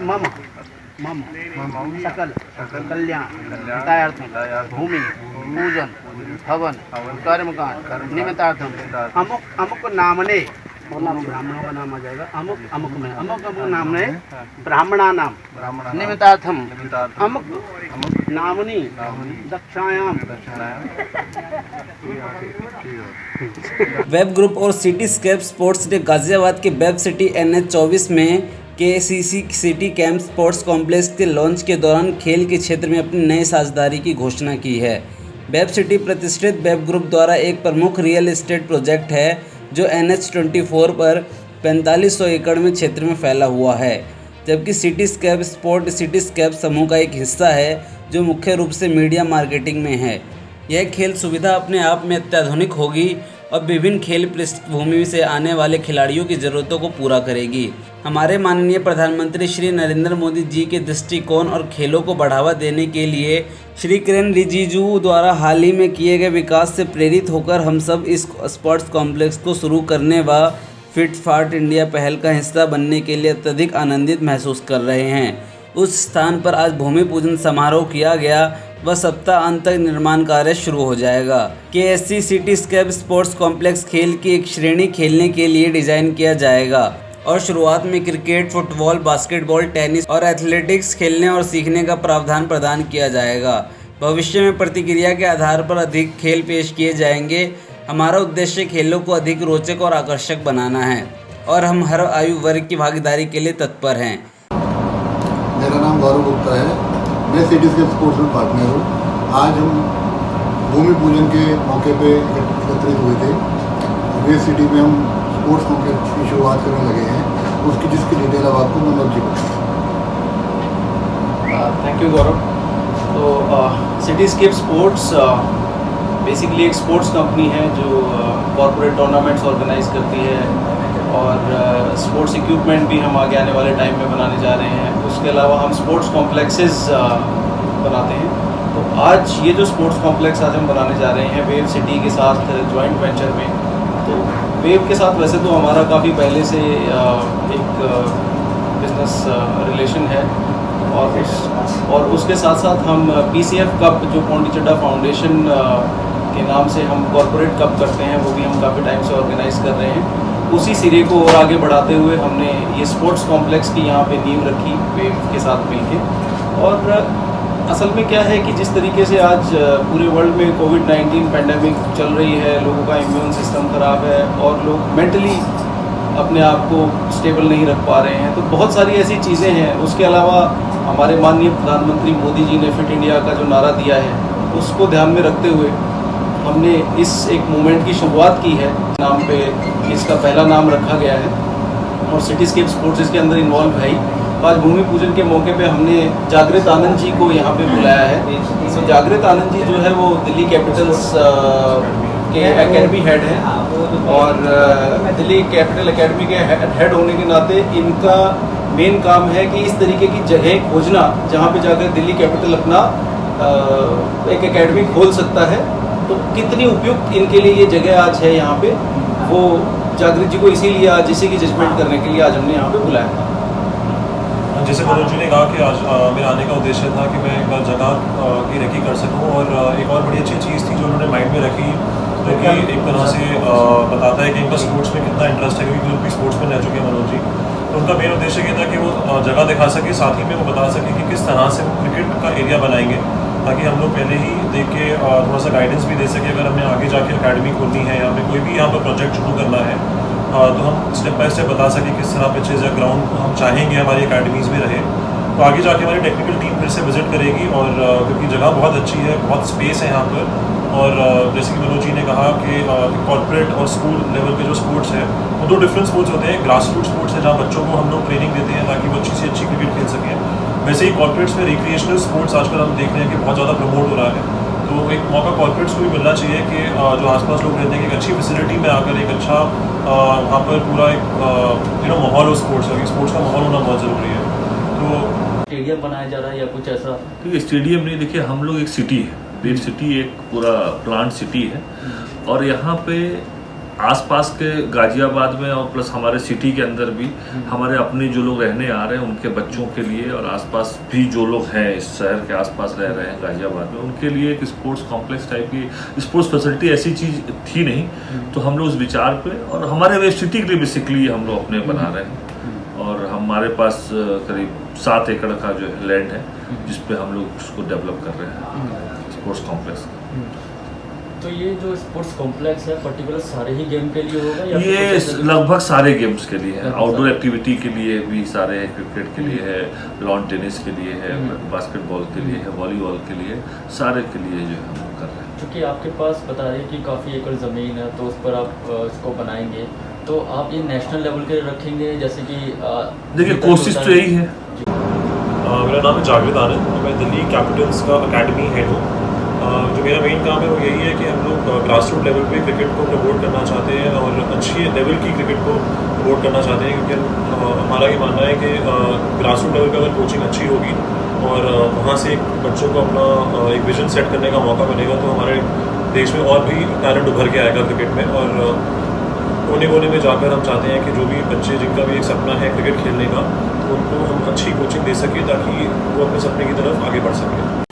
मम मम सकल कल्याण हितार्थम भूमि पूजन हवन कर्मकांड निमित्तार्थम अमुक अमुक नामने ब्राह्मणों का नाम आ जाएगा। अमुक अमुक में अमुक अमुक नामने ब्राह्मणा नाम निमित्तार्थम अमुक नामनी दक्षायाम। वेब ग्रुप और सिटीस्केप स्पोर्ट्स ने गाजियाबाद के वेब सिटी NH24 में KCC city camp sports complex के लॉन्च के दौरान खेल के क्षेत्र में अपनी नई साझेदारी की घोषणा की है। वेब सिटी प्रतिष्ठित वेब ग्रुप द्वारा एक प्रमुख रियल एस्टेट प्रोजेक्ट है जो NH24 पर 4500 एकड़ में क्षेत्र में फैला हुआ है, जबकि सिटीस्केप समूह का एक हिस्सा है जो मुख्य रूप से मीडिया मार्केटिंग में है। यह खेल सुविधा अपने आप में अत्याधुनिक होगी और विभिन्न खेल पृष्ठभूमि से आने वाले खिलाड़ियों की ज़रूरतों को पूरा करेगी। हमारे माननीय प्रधानमंत्री श्री नरेंद्र मोदी जी के दृष्टिकोण और खेलों को बढ़ावा देने के लिए श्री किरेन रिजिजू द्वारा हाल ही में किए गए विकास से प्रेरित होकर हम सब इस स्पोर्ट्स कॉम्प्लेक्स को शुरू करने व फिट फाट इंडिया पहल का हिस्सा बनने के लिए अत्यधिक आनंदित महसूस कर रहे हैं। उस स्थान पर आज भूमि पूजन समारोह किया गया व सप्ताह अंत तक निर्माण कार्य शुरू हो जाएगा। KSC सिटीस्केप स्पोर्ट्स कॉम्प्लेक्स खेल की एक श्रेणी खेलने के लिए डिज़ाइन किया जाएगा और शुरुआत में क्रिकेट, फुटबॉल, बास्केटबॉल, टेनिस और एथलेटिक्स खेलने और सीखने का प्रावधान प्रदान किया जाएगा। भविष्य में प्रतिक्रिया के आधार पर अधिक खेल पेश किए जाएंगे। हमारा उद्देश्य खेलों को अधिक रोचक और आकर्षक बनाना है और हम हर आयु वर्ग की भागीदारी के लिए तत्पर हैं। मेरा नाम गौरव गुप्ता है, मैं सिटीस्केप स्पोर्ट्स में पार्टनर हूँ। आज हम भूमि पूजन के मौके पे एकत्रित हुए थे। वे सिटी में हम स्पोर्ट्स कॉम्प्लेक्स की शुरुआत करने लगे हैं, उसकी जिसकी डिटेल अब आपको मनोज जी बताएंगे। थैंक यू गौरव। तो सिटीस्केप स्पोर्ट्स बेसिकली एक स्पोर्ट्स कंपनी है जो कॉर्पोरेट टूर्नामेंट्स ऑर्गेनाइज करती है और स्पोर्ट्स इक्विपमेंट भी हम आगे आने वाले टाइम में बनाने जा रहे हैं। उसके अलावा हम स्पोर्ट्स कॉम्प्लेक्सेस बनाते हैं। तो आज ये जो स्पोर्ट्स कॉम्प्लेक्स आज हम बनाने जा रहे हैं वेव सिटी के साथ जॉइंट वेंचर में, तो वेव के साथ वैसे तो हमारा काफ़ी पहले से एक बिजनेस रिलेशन है और उसके साथ साथ हम PCF कप जो पौंडीचेड़ा फाउंडेशन के नाम से हम कॉर्पोरेट कप करते हैं, वो भी हम काफ़ी टाइम से ऑर्गेनाइज कर रहे हैं। उसी सिरे को और आगे बढ़ाते हुए हमने ये स्पोर्ट्स कॉम्प्लेक्स की यहाँ पे नींव रखी वेव के साथ मिलके। और असल में क्या है कि जिस तरीके से आज पूरे वर्ल्ड में कोविड-19 पैंडेमिक चल रही है, लोगों का इम्यून सिस्टम ख़राब है और लोग मेंटली अपने आप को स्टेबल नहीं रख पा रहे हैं, तो बहुत सारी ऐसी चीज़ें हैं। उसके अलावा हमारे माननीय प्रधानमंत्री मोदी जी ने फिट इंडिया का जो नारा दिया है, उसको ध्यान में रखते हुए हमने इस एक मूवमेंट की शुरुआत की है। नाम पे इसका पहला नाम रखा गया है और सिटीस्केप स्पोर्ट्स इसके अंदर इन्वॉल्व है ही। आज भूमि पूजन के मौके पे हमने जागृत आनंद जी को यहाँ पे बुलाया है। तो जागृत आनंद जी जो है वो दिल्ली कैपिटल्स के एकेडमी हेड हैं और दिल्ली कैपिटल एकेडमी के हेड होने के नाते इनका मेन काम है कि इस तरीके की जगह खोजना जहाँ पे जाकर दिल्ली कैपिटल अपना एक एकेडमी खोल सकता है। तो कितनी उपयुक्त इनके लिए ये जगह आज है यहाँ पे, वो जागृत जी को इसीलिए आज इसी की जजमेंट करने के लिए आज हमने यहाँ पे बुलाया। जैसे मनोज जी ने कहा कि आज मेरा आने का उद्देश्य था कि मैं एक बार जगह की रेकी कर सकूं और एक और बड़ी अच्छी चीज़ थी जो उन्होंने माइंड में रखी, जो कि एक तरह से बताता है कि इनका स्पोर्ट्स में कितना इंटरेस्ट है, क्योंकि वो भी स्पोर्ट्स में रह चुके हैं मनोज जी। तो उनका मेन उद्देश्य ये था कि वो जगह दिखा सके, साथ ही में वो बता सके कि किस तरह से वो क्रिकेट का एरिया बनाएंगे, ताकि हम लोग पहले ही देख के थोड़ा सा गाइडेंस भी दे सके। अगर हमें आगे जाके अकेडमी खोलनी है या हमें कोई भी यहाँ पर प्रोजेक्ट शुरू करना है तो हम स्टेप बाय स्टेप बता सकें किस तरह पिचेज या ग्राउंड हम चाहेंगे हमारी अकेडमीज़ में रहे। तो आगे जाके हमारी टेक्निकल टीम फिर से विजिट करेगी और क्योंकि जगह बहुत अच्छी है, बहुत स्पेस है यहाँ पर। और जैसे कि मनोज जी ने कहा कि कॉर्पोरेट और स्कूल लेवल के जो स्पोर्ट्स हैं वो दो डिफरेंट स्पोर्ट्स होते हैं। ग्रास रूट स्पोर्ट्स है जहाँ बच्चों को हम लोग ट्रेनिंग देते हैं ताकि वो अच्छी से अच्छी क्रिकेट खेल सकें। वैसे ही कॉर्पोरेट्स में रिक्रिएशनल स्पोर्ट्स आजकल हम देख रहे हैं कि बहुत ज़्यादा प्रमोट हो रहा है। तो एक मौका कॉर्पोरेट्स को भी मिलना चाहिए कि जो आसपास लोग रहते हैं कि एक अच्छी फैसिलिटी में आकर एक अच्छा वहाँ पर पूरा एक माहौल हो स्पोर्ट्स का, स्पोर्ट्स का माहौल होना बहुत ज़रूरी है। तो स्टेडियम बनाया जा रहा है या कुछ ऐसा? देखिए स्टेडियम नहीं, देखिए हम लोग एक सिटी है, वेव सिटी एक पूरा प्लांट सिटी है और यहाँ पे आसपास के गाजियाबाद में और प्लस हमारे सिटी के अंदर भी हमारे अपने जो लोग रहने आ रहे हैं उनके बच्चों के लिए और आसपास भी जो लोग हैं इस शहर के आसपास रह रहे हैं गाजियाबाद में उनके लिए एक स्पोर्ट्स कॉम्प्लेक्स टाइप की स्पोर्ट्स फैसिलिटी ऐसी चीज़ थी नहीं। तो हम लोग उस विचार पे और हमारे वे सिटी के लिए बेसिकली हम लोग अपने बना रहे हैं और हमारे पास करीब 7 एकड़ का जो है लैंड है जिस पे हम लोग उसको डेवलप कर रहे हैं स्पोर्ट्स कॉम्प्लेक्स। तो ये जो स्पोर्ट्स कॉम्प्लेक्स है पर्टिकुलर सारे ही गेम के लिए होगा या ये फिर कुछ ऐसे- लगभग सारे गेम्स के लिए है, लगभग आउटडोर सारे। एक्टिविटी के लिए भी सारे हैं, क्रिकेट के लिए है, लॉन टेनिस के लिए है, बास्केटबॉल के लिए है, वॉलीबॉल के लिए, सारे के लिए जो है हम कर रहे हैं। क्योंकि आपके पास बता रहे हैं कि काफ़ी एकड़ ज़मीन है तो उस पर आप इसको बनाएंगे तो आप ये नेशनल लेवल के रखेंगे जैसे कि देखिए कोशिश तो यही है। मेरा नाम है जावेद आनंद और मैं दिल्ली कैपिटल्स का अकेडमी हेड हूँ। जो मेरा मेन काम है वो यही है कि हम लोग ग्रास रूट लेवल पे क्रिकेट को प्रमोट करना चाहते हैं और अच्छी लेवल की क्रिकेट को प्रमोट करना चाहते हैं क्योंकि हमारा ये मानना है कि ग्रास रूट लेवल पे अगर कोचिंग अच्छी होगी और वहाँ से बच्चों को अपना एक विजन सेट करने का मौका मिलेगा तो हमारे देश में और भी टैलेंट उभर के आएगा क्रिकेट में और कोने कोने में जाकर हम चाहते हैं कि जो भी बच्चे जिनका भी एक सपना है क्रिकेट खेलने का तो उनको हम अच्छी कोचिंग दे सकें ताकि वो अपने सपने की तरफ आगे बढ़ सकें।